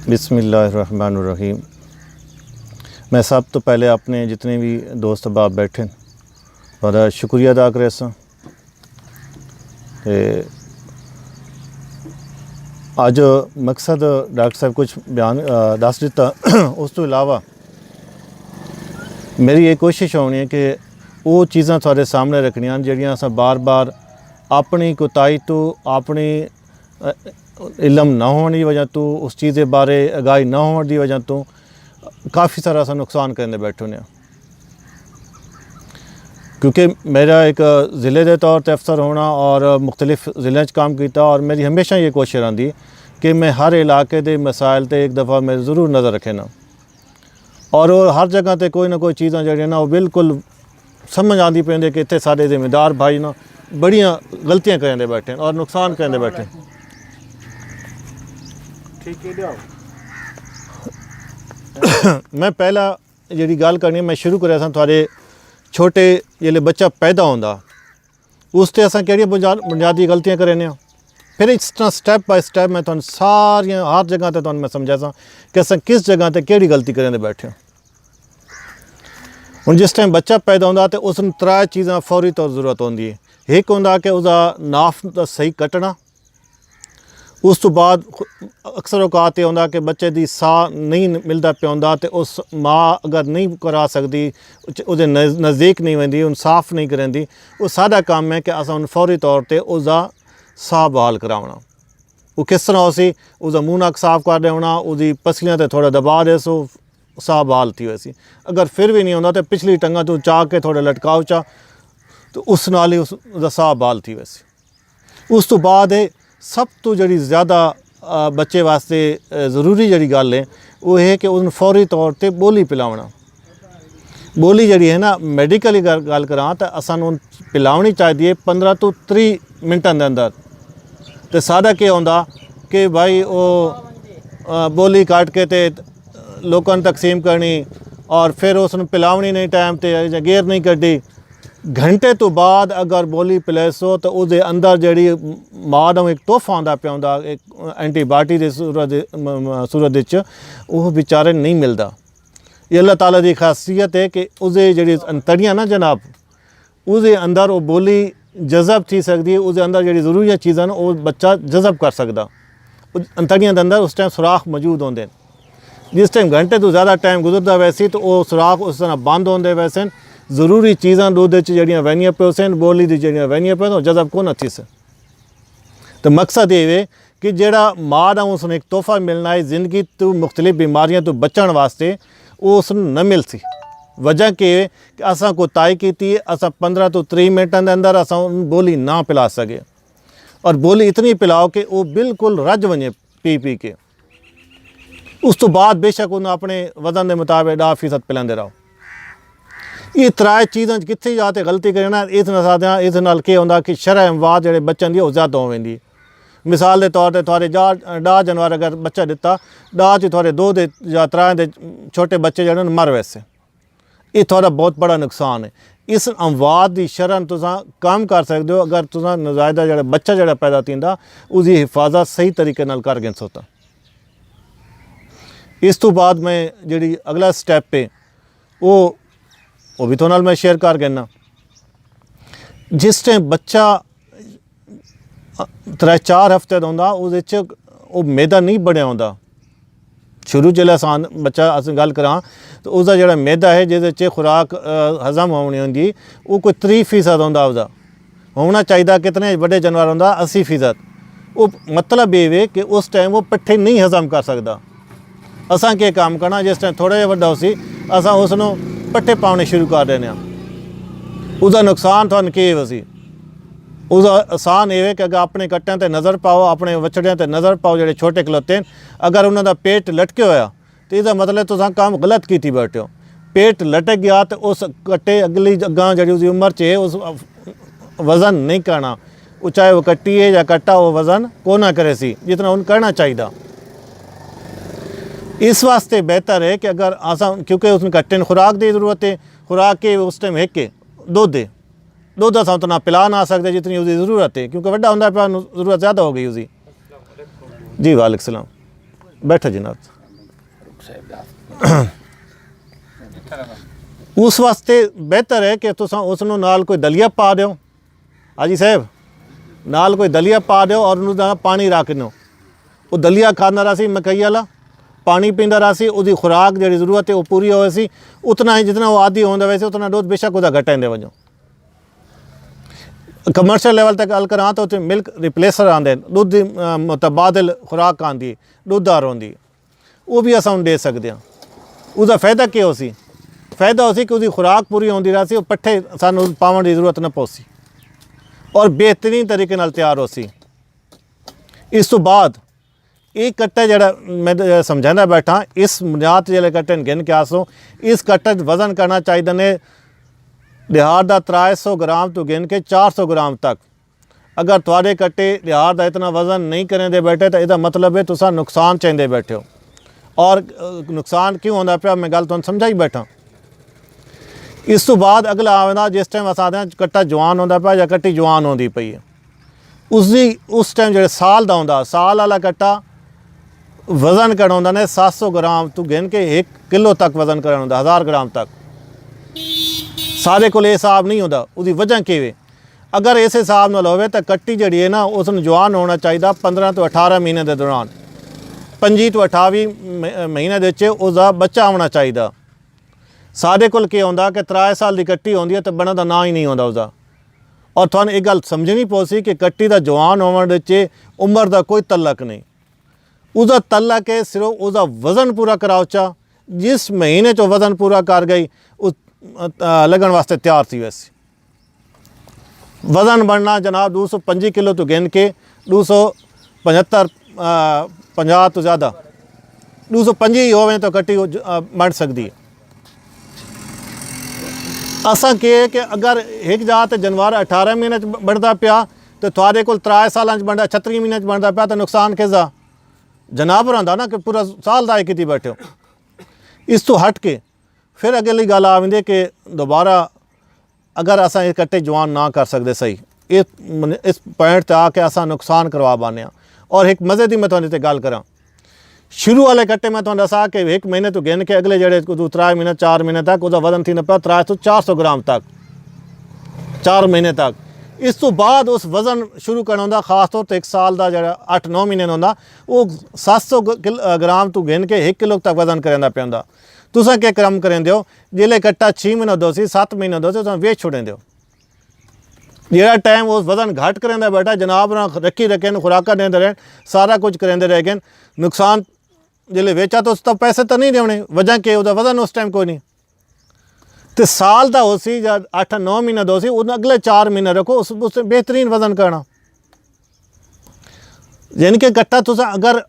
बिस्मिल्लाहिर्रहमानिर्रहीम। मैं सब तो पहले अपने जितने भी दोस्त बाप बैठे और शुक्रिया अदा करे अज मकसद डॉक्टर साहब कुछ बयान दस दिता। उस तो इलावा मेरी ये कोशिश होनी है कि वो चीज़ां थोड़े सामने रखनियां जिहड़ियां असां बार बार अपनी कोताही तो अपनी इलम ना होने की वजह तो उस चीज़ के बारे आगाही ना होने की वजह तो काफ़ी सारा असां नुकसान करने बैठे होने। क्योंकि मेरा एक ज़िले के तौर पर अफसर होना और मुख्तलिफ ज़िले काम किया और मेरी हमेशा ये कोशिश रही कि मैं हर इलाके के मसाइल पर एक दफ़ा मैं ज़रूर नज़र रखे ना और हर जगह पर कोई ना कोई चीज़ां जड़ियां ना वो बिल्कुल समझ आती पेंदे कि इतने सारे जिम्मेदार भाई ना बड़ियां गलतियां करते बैठे और नुकसान करते बैठे। मैं पहला जी गल करनी मैं शुरू करा थोड़े छोटे जिले बच्चा पैदा होंदा उस ते असां केड़ी बुनियादी गलतियां करें फिर इस तरह स्टैप बाय स्टैप मैं तुहानू सारियां हर जगह ते तुहानू मैं समझा कि असां किस जगह ते केड़ी गलती करें बैठे। हुण जिस टाइम बच्चा पैदा होंदा तो उसनूं त्रै चीज़ां फौरी तौर जरूरत होंदी है। एक होंदा कि उसका नाफ दा सही कटना, उस तो बाद अक्सर औकात ये होंदा कि बच्चे दी साह नहीं मिलता पिया होंदा ते उस माँ अगर नहीं करा सकती उहदे नज़दीक नहीं वेंदी उन साफ नहीं करेंदी वो साडा काम है कि असां उन फौरी तौर पर उसका साह बहाल करावना। वो किस तरह उसी उसका मूँह नक साफ कर देना, उसकी पसलियां ते थोड़ा दबा दे सो साह बहाल थी वैसी। अगर फिर भी नहीं होंदा तो पिछली टंगा तो चा के थोड़े लटकाओ चा तो उस नाल ही उसका साह बहाल थी वैसी। उस तो बाद सब तो जी ज़्यादा बच्चे वास्ते ज़रूरी जी गल है वो है कि उन फौरी तौर पर बोली पिलावना। बोली जी है ना मैडिकली गल करा तो असां पिलावनी चाहिए 15 तो 30 मिनटों के अंदर। तो साडा क्या होंदा कि भाई वो बोली काट के ते लोगों तकसीम करनी और फिर उसनूं पिलावनी नहीं टाइम ते गेर नहीं कड्डी। घंटे तो बाद अगर बोली पिलासो तो उसके अंदर जी माँ का एक तोहफा आंदा पिया होंदा एक एंटीबायोटिक की सूरत वो बेचारे नहीं मिलता। ये अल्लाह ताला की खासियत है कि उसके जी अंतड़ियाँ ना जनाब उसके अंदर वो बोली जज़ब थी सकती है। उसके अंदर जी ज़रूरी चीज़ां वो बच्चा जज़ब कर सकता। अंतड़ियाँ के अंदर उस टाइम सुराख मौजूद होंगे। जिस टाइम घंटे तो ज़्यादा टाइम गुजरता वैसे तो वो सुराख उस तरह बंद होंगे वैसे ज़रूरी चीज़ां दुध जड़ियाँ वहनियां पे उसे बोली दी जड़ियाँ वहनियां पे तो जज़ब को न थी से। तो मकसद ये है कि जेड़ा माँ का उसने एक तोहफा मिलना है ज़िंदगी तो मुख्तलिफ बीमारियां तो बचण वास्ते वो उसनूं न मिल सी। वजह के कि असां कोताही की असां 15 तो 30 मिनटों के अंदर असां बोली ना पिला सके और बोली इतनी पिलाओ कि वो बिल्कुल रज वने पी पी के। उस तो बाद बेशक उन्हें अपने वजन के मुताबिक 10% पिलाते रहो। ये त्रै चीज़ां कितने जाते गलती करें ना इस नाल के होंदा कि शरह अमवात जो बच्चों की ज़्यादा हो वेंदी। मिसाल के तौर पर थोड़े डाह जानवर अगर बच्चा दिता डाह च थोड़े 2 दे या 3 दे छोटे बच्चे जो मर वैसे ये थोड़ा बहुत बड़ा नुकसान है। इस अमवात की शरह तुसां कम कर सकते हो अगर तुसां नजायदा जो बच्चा जो पैदा थींदा उसकी हिफाजत सही तरीके नाल कर गिन सोता। इस तो बाद मैं जी अगला स्टैप है वो भी थोड़े मैं शेयर कर गया। जिस टाइम बच्चा 3-4 हफ्ते का होंदा वो मैदा नहीं बनया होंदा। शुरू जिसले आसान बच्चा अस गल करा तो उसका जो मैदा है जिस खुराक हजम होनी होंगी वो कोई 30% होंदा उसका होना चाहिए। कितने बड़े जानवर होंदा 80%। वो मतलब ये कि उस टाइम वो पट्ठे नहीं हजम कर सकता। असां के काम करना जिस टाइम थोड़ा जिहा वड्डा उसी असां उसनूं पट्ठे पाने शुरू कर देने। उसका नुकसान थानू के वसी उसका आसान ये है कि अगर अपने कट्टियां ते नज़र पाओ अपने बछड़ियां ते नज़र पाओ जो छोटे खलोते हैं अगर उन्होंने पेट लटके होया तो इसका मतलब तुसां काम गलत की बैठे हो। पेट लटक गया तो उस कट्टे अगली अगां जी उसकी उम्र च उस वज़न नहीं करना। वो चाहे वो कट्टी है या कट्टा वो वज़न को ना करे सी जितना उन करना चाहिए। इस वास्ते बेहतर है कि अगर असा क्योंकि उसमें कट्टे खुराक की ज़रूरत है। खुराक के उस टाइम एक दुध असा तो ना पिला ना सकते जितनी उसकी ज़रूरत है क्योंकि वड्डा होंदा पिया ज़रूरत ज़्यादा हो गई उसकी। जी वालेकुम सलाम बैठो जनाब। ਉਸ ਵਾਸਤੇ ਬਿਹਤਰ ਹੈ ਕਿ ਤੁਸੀਂ ਉਸ ਨੂੰ ਨਾਲ ਕੋਈ ਦਲੀਆ ਪਾ ਦਿਓ, ਹਾਜੀ ਸਾਹਿਬ, ਨਾਲ ਕੋਈ ਦਲੀਆ ਪਾ ਦਿਓ ਔਰ ਉਹਨੂੰ ਦਾ ਪਾਣੀ ਰੱਖ ਦਿਓ। ਉਹ ਦਲੀਆ ਖਾਂਦਾ ਰਿਹਾ ਸੀ ਮਕਈ ਵਾਲਾ, ਪਾਣੀ ਪੀਂਦਾ ਰਿਹਾ ਸੀ, ਉਹਦੀ ਖੁਰਾਕ ਜਿਹੜੀ ਜ਼ਰੂਰਤ ਹੈ ਉਹ ਪੂਰੀ ਹੋਵੇ ਸੀ। ਉਤਨਾ ਹੀ ਜਿਤਨਾ ਉਹ ਆਦੀ ਹੁੰਦਾ ਵੈਸੇ ਉਤਨਾ ਦੁੱਧ ਬੇਸ਼ੱਕ ਉਹਦਾ ਘਟਾਉਂਦੇ ਵਜੋਂ। ਕਮਰਸ਼ੀਅਲ ਲੈਵਲ ਤੱਕ ਗੱਲ ਕਰਾਂ ਤਾਂ ਉੱਥੇ ਮਿਲਕ ਰਿਪਲੇਸਰ ਆਉਂਦੇ, ਦੁੱਧ ਦੀ ਮੁਤਬਾਦਲ ਖੁਰਾਕ ਆਉਂਦੀ, ਦੁੱਧਦਾਰ ਹੁੰਦੀ, ਉਹ ਵੀ ਅਸਾਂ ਦੇ ਸਕਦੇ ਹਾਂ। ਉਹਦਾ ਫਾਇਦਾ ਕੀ ਹੋ ਸੀ? ਫਾਇਦਾ ਹੋ ਸੀ ਕਿ ਉਹਦੀ ਖੁਰਾਕ ਪੂਰੀ ਹੁੰਦੀ ਰਹੀ ਸੀ, ਉਹ ਪੱਠੇ ਸਾਨੂੰ ਪਾਉਣ ਦੀ ਜ਼ਰੂਰਤ ਨਾ ਪਊ ਔਰ ਬਿਹਤਰੀਨ ਤਰੀਕੇ ਨਾਲ ਤਿਆਰ ਹੋ ਸੀ। ਇਸ ਤੋਂ ਬਾਅਦ ਇਹ ਕੱਟਾ ਜਿਹੜਾ ਮੈਂ ਸਮਝਾਉਂਦਾ ਬੈਠਾ, ਇਸ ਬੁਨਿਆਦ ਜਿਹੜੇ ਕੱਟੇ ਗਿਣ ਕੇ ਆਸੋ, ਇਸ ਕੱਟੇ ਵਜ਼ਨ ਕਰਨਾ ਚਾਹੀਦਾ ਨੇ ਦਿਹਾੜ ਦਾ 300 ਗ੍ਰਾਮ ਤੋਂ ਗਿਣ ਕੇ 400 ਗ੍ਰਾਮ ਤੱਕ। ਅਗਰ ਤੁਹਾਡੇ ਕੱਟੇ ਦਿਹਾੜ ਦਾ ਇਤਨਾ ਵਜ਼ਨ ਨਹੀਂ ਕरेंਦੇ ਬੈਠੇ ਤਾਂ ਇਹਦਾ ਮਤਲਬ ਹੈ ਤੁਸੀਂ ਨੁਕਸਾਨ ਚਾਹੁੰਦੇ ਬੈਠੇ ਹੋ। ਔਰ ਨੁਕਸਾਨ ਕਿਉਂ ਹੁੰਦਾ ਪਿਆ ਮੈਂ ਗੱਲ ਤੁਹਾਨੂੰ ਸਮਝਾਈ ਬੈਠਾ। ਇਸ ਤੋਂ ਬਾਅਦ ਅਗਲਾ ਆਉਂਦਾ ਜਿਸ ਟਾਈਮ ਅਸਾਂ ਦੇ ਕੱਟਾ ਜਵਾਨ ਹੁੰਦਾ ਪਿਆ ਜਾਂ ਕੱਟੀ ਜਵਾਨ ਹੁੰਦੀ ਪਈ ਹੈ, ਉਸ ਟਾਈਮ ਜਿਹੜੇ ਸਾਲ ਦਾ ਹੁੰਦਾ, ਸਾਲ ਵਾਲਾ ਕੱਟਾ ਵਜ਼ਨ ਕਰਨਾ ਹੁੰਦਾ ਨੇ 700 ਗ੍ਰਾਮ ਤੋਂ ਗਿਣ ਕੇ 1 ਕਿਲੋ ਤੱਕ ਵਜ਼ਨ ਕਰਨਾ ਹੁੰਦਾ, 1000 ਗ੍ਰਾਮ ਤੱਕ। ਸਾਰੇ ਕੋਲ ਇਹ ਹਿਸਾਬ ਨਹੀਂ ਹੁੰਦਾ। ਉਹਦੀ ਵਜ੍ਹਾ ਕਿਵੇਂ? ਅਗਰ ਇਸ ਹਿਸਾਬ ਨਾਲ ਹੋਵੇ ਤਾਂ ਕੱਟੀ ਜਿਹੜੀ ਹੈ ਨਾ ਉਸ ਨੂੰ ਜਵਾਨ ਹੋਣਾ ਚਾਹੀਦਾ 15 ਤੋਂ 18 ਮਹੀਨੇ ਦੇ ਦੌਰਾਨ, 25 ਤੋਂ 28 ਮਹੀਨੇ ਦੇ ਵਿੱਚ ਉਸਦਾ ਬੱਚਾ ਆਉਣਾ ਚਾਹੀਦਾ। ਸਾਡੇ ਕੋਲ ਕੀ ਹੁੰਦਾ ਕਿ 3 ਸਾਲ ਦੀ ਕੱਟੀ ਹੁੰਦੀ ਹੈ ਤਾਂ ਬਣਨ ਦਾ ਨਾਂ ਹੀ ਨਹੀਂ ਹੁੰਦਾ ਉਸਦਾ। ਔਰ ਤੁਹਾਨੂੰ ਇਹ ਗੱਲ ਸਮਝਣੀ ਪਊ ਕਿ ਕੱਟੀ ਦਾ ਜਵਾਨ ਹੋਣ ਵਿੱਚ ਉਮਰ ਦਾ ਕੋਈ ਤਲਕ ਨਹੀਂ। ਉਹਦਾ ਤਲਕ ਹੈ ਸਿਰਫ ਉਹਦਾ ਵਜ਼ਨ ਪੂਰਾ ਕਰਾਉਚਾ। ਜਿਸ ਮਹੀਨੇ 'ਚੋਂ ਵਜ਼ਨ ਪੂਰਾ ਕਰ ਗਈ ਉਹ ਲੱਗਣ ਵਾਸਤੇ ਤਿਆਰ ਸੀ। ਵੈਸੇ ਵਜ਼ਨ ਬਣਨਾ ਜਨਾਬ 225 ਕਿਲੋ ਤੋਂ ਗਿਣ ਕੇ 275 50 ਤੋਂ ਜ਼ਿਆਦਾ 225 ਹੀ ਹੋਵੇ ਤਾਂ ਕੱਟੀ ਬਣ ਸਕਦੀ ਹੈ। ਅਸਾਂ ਕੀ ਹੈ ਕਿ ਅਗਰ ਇੱਕ ਜਾਤ ਜਾਨਵਰ 18 ਮਹੀਨੇ 'ਚ ਬਣਦਾ ਪਿਆ ਤੇ ਤੁਹਾਡੇ ਕੋਲ 3 ਸਾਲਾਂ 'ਚ ਬਣਦਾ 36 ਮਹੀਨੇ 'ਚ ਬਣਦਾ ਪਿਆ ਤਾਂ ਨੁਕਸਾਨ ਕਿਸਦਾ? ਜਾਨਵਰਾਂ ਦਾ ਨਾ ਕਿ ਪੂਰਾ ਸਾਲ ਦਾ ਕੀਤੀ ਬੈਠੇ ਹੋ। ਇਸ ਤੋਂ ਹਟ ਕੇ ਫਿਰ ਅਗਲੀ ਗੱਲ ਆਉਂਦੀ ਕਿ ਦੁਬਾਰਾ ਅਗਰ ਅਸਾਂ ਇਹ ਕੱਟੇ ਜਵਾਨ ਨਾ ਕਰ ਸਕਦੇ ਸਹੀ, ਇਸ ਪੁਆਇੰਟ 'ਤੇ ਆ ਕੇ ਅਸਾਂ ਨੁਕਸਾਨ ਕਰਵਾ ਪਾਉਂਦੇ ਹਾਂ। ਔਰ ਇੱਕ ਮਜ਼ੇ ਦੀ ਮੈਂ ਤੁਹਾਨੂੰ 'ਤੇ ਗੱਲ ਕਰਾਂ, ਸ਼ੁਰੂ ਵਾਲੇ ਕੱਟੇ ਮੈਂ ਤੁਹਾਨੂੰ ਦੱਸਾਂ ਕਿ 1 ਮਹੀਨੇ ਤੋਂ ਗਿਣ ਕੇ ਅਗਲੇ ਜਿਹੜੇ 3 ਮਹੀਨੇ 4 ਮਹੀਨੇ ਤੱਕ ਉਹਦਾ ਵਜ਼ਨ ਥੀ ਨਾ ਪਿਆ 300 ਤੋਂ 400 ਗ੍ਰਾਮ ਤੱਕ 4 ਮਹੀਨੇ ਤੱਕ। ਇਸ ਤੋਂ ਬਾਅਦ ਉਸ ਵਜ਼ਨ ਸ਼ੁਰੂ ਕਰਨਾ ਹੁੰਦਾ, ਖਾਸ ਤੌਰ 'ਤੇ 1 ਸਾਲ ਦਾ ਜਿਹੜਾ 8-9 ਮਹੀਨੇ ਦਾ ਹੁੰਦਾ ਉਹ 700 ਗ੍ਰਾਮ ਤੋਂ ਗਿਣ ਕੇ 1 ਕਿਲੋ ਤੱਕ ਵਜ਼ਨ ਕਰਨਾ ਪੈਂਦਾ। ਤੁਸੀਂ ਕੀ ਕੰਮ ਕरेंਦੇ ਹੋ? ਜਿਹੜੇ ਕੱਟਾ 6 ਮਹੀਨੇ ਦਾ ਸੀ 7 ਮਹੀਨੇ ਦਾ ਤੁਸੀਂ ਵੇਚ ਛੋੜेंਦੇ ਹੋ। ਜਿਹੜਾ ਟਾਈਮ ਉਸ ਵਜ਼ਨ ਘੱਟ ਕरेंदा ਬੈਠਾ ਜਨਾਬ ਨਾਲ ਰੱਖੀ ਰੱਖੇ ਨੂੰ ਖੁਰਾਕਾਂ ਦਿੰਦੇ ਰਹਿਣ, ਸਾਰਾ ਕੁਝ ਕरेंਦੇ ਰਹਿ ਗਏ। ਨੁਕਸਾਨ ਜਿਹੜੇ ਵੇਚਾ ਤਾਂ ਉਸ ਤਾਂ ਪੈਸੇ ਤਾਂ ਨਹੀਂ ਦੇਣੇ, ਵਜ੍ਹਾ ਕਿ ਉਹਦਾ ਵਜ਼ਨ ਉਸ ਟਾਈਮ ਕੋਈ ਨਹੀਂ। तो साल का हो सी या 8-9 महीने दो सी उन अगले 4 महीने रखो उससे बेहतरीन वजन करना। यानी कि कट्टा तुस अगर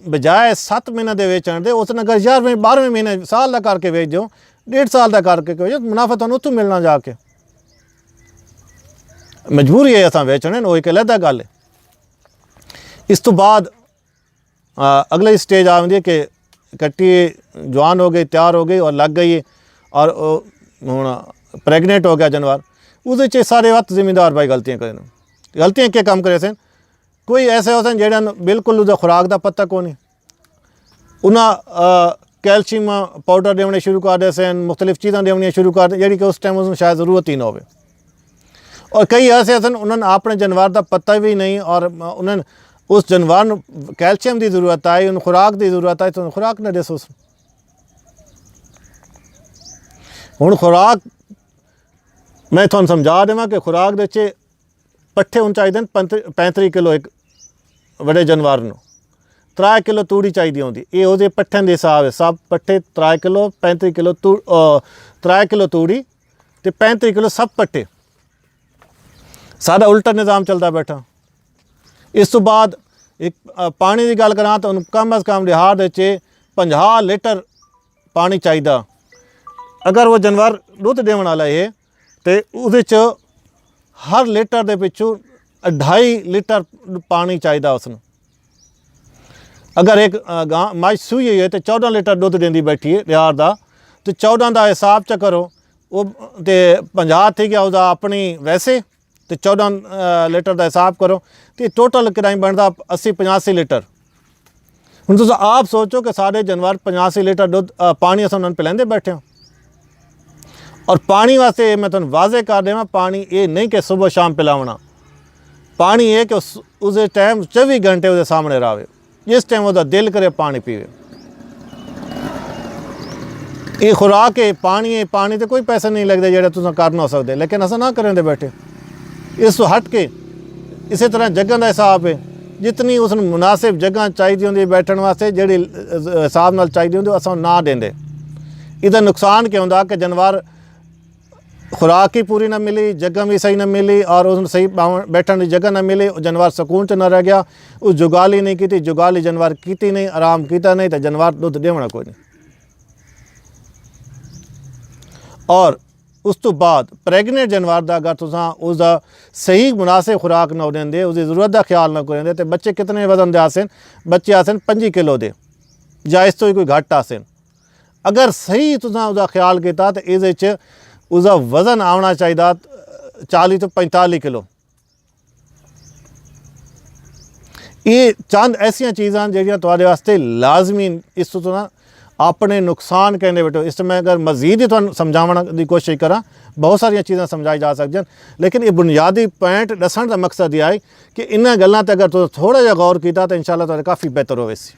बजाय 7 महीने के वेचण दे उसने अगर 11वें महीने साल का करके वेच दो 1.5 साल का करके वेचो मुनाफा तुहानूं उत्थों मिलना जाके। मजबूरी है असां वेचने वो एक अलग गल है। इस तो बाद अगली स्टेज आती है कि कट्टी जवान हो गई तैयार हो गई और लग गई है और हुण प्रैगनेंट हो गया जानवर। उस सारे वक्त जिम्मेदार भाई गलतियाँ करें। गलतियाँ क्या काम करे सन? कोई ऐसे हो सन जेड़ा बिल्कुल उसका खुराक का पता को नहीं, उन्हें कैल्शियम पाउडर देने शुरू कर दे सन, मुख्तलिफ चीज़ां देनियां शुरू कर दे जी कि उस टाइम उसमें शायद ज़रूरत ही ना हो। और कई ऐसे सन उन्होंने अपने जानवर का पता भी नहीं और उन्होंने उस जानवर कैल्शियम की जरूरत आई, उन खुराक की जरूरत आई तो खुराक ना दसो। हुण खुराक मैं तुहानूं समझा देवां कि खुराक दे पट्ठे होने चाहिए 35 किलो एक बड़े जानवर नूं, 3 किलो तूड़ी चाहिए होंगी। ये वो पट्ठे के हिसाब है, सब पट्ठे 3 किलो 35 किलो 3 किलो तूड़ी तो 35 किलो सब पट्ठे। सारा उल्टा निज़ाम चलता बैठा। इस तो बाद एक पानी की गल करा तो कम अज़ कम दिहाड़ 50 लीटर पानी चाहिए। अगर वो जानवर दुध देने वाला है तो वो हर लीटर के पिछू 2.5 लीटर पानी चाहिए उसनूं। अगर एक गां मझ सूई है तो 14 लीटर दुध देंदी बैठी है दिहाड़ का, तो 14 का हिसाब च करो वो तो 50 थी गया उसका अपनी वैसे तो 14 लीटर का हिसाब करो तो टोटल किराए बनता 80-85 लीटर। ਹੁਣ ਤੁਸੀਂ ਆਪ ਸੋਚੋ ਕਿ ਸਾਡੇ ਜਾਨਵਰ 85 ਲੀਟਰ ਦੁੱਧ ਪਾਣੀ ਅਸੀਂ ਉਹਨਾਂ ਨੂੰ ਪਿਲਾਉਂਦੇ ਬੈਠੇ ਹਾਂ। ਔਰ ਪਾਣੀ ਵਾਸਤੇ ਮੈਂ ਤੁਹਾਨੂੰ ਵਾਜ਼ੇ ਕਰ ਦੇਵਾਂ, ਪਾਣੀ ਇਹ ਨਹੀਂ ਕਿ ਸੁਬਹ ਸ਼ਾਮ ਪਿਲਾਉਣਾ, ਪਾਣੀ ਇਹ ਕਿ ਉਸੇ ਟਾਈਮ 24 घंटे ਉਹਦੇ ਸਾਹਮਣੇ ਰਹੇ, ਜਿਸ ਟਾਈਮ ਉਹਦਾ ਦਿਲ ਕਰੇ ਪਾਣੀ ਪੀਵੇ। ਇਹ ਖੁਰਾਕ ਹੈ, ਪਾਣੀ ਹੈ, ਪਾਣੀ ਤੇ ਕੋਈ ਪੈਸੇ ਨਹੀਂ ਲੱਗਦੇ ਜਿਹੜੇ ਤੁਸੀਂ ਕਰ ਨਾ ਸਕਦੇ, ਲੇਕਿਨ ਅਸਾਂ ਨਾ ਕरेंदे बैठे। इस तो हट के इस तरह जगह का हिसाब है, जितनी उस मुनासिब जगह चाहिए होंगी बैठने वास्ते, जी हिसाब नाल चाहिए होंगी असां ना देंदे। इहदा नुकसान क्या होंदा कि जानवर खुराक ही पूरी ना मिली, जगह भी सही ना मिली और उस सही बैठने की जगह ना मिली, जानवर सुकून च ना रह गया। उस जुगाली नहीं की, जुगाली जानवर की नहीं, आराम किया नहीं, तो जानवर दुध देवना कोई नहीं। और उस तो बाद प्रैगनेंट जानवर का अगर तुसां उसका सही मुनासिब खुराक ना देंदे, उसकी जरूरत का ख्याल ना करेंदे, तो बच्चे कितने वजन दे आसन? बच्चे आसन 5 किलो दे या इस तो कोई घट आसन। अगर सही तुसां उसका ख्याल किया तो ये उसका वजन आना चाहिए 40 तो 45 किलो। ये चंद ऐसिया चीज़ां जिहड़ियां तुहाडे वास्ते लाजमी, इस तो ना अपने नुकसान कहने बैठो। इस मैं अगर मजीद ही तुहानूं समझावन की कोशिश करा, बहुत सारिया चीज़ां समझाई जा सकदियां, लेकिन ये बुनियादी पॉइंट दसण का मकसद यह है कि इन्हां गल्लां ते अगर तुसीं थोड़ा जिहा गौर किया तो इंशाअल्लाह तुहाडे काफ़ी बेहतर होवे सी।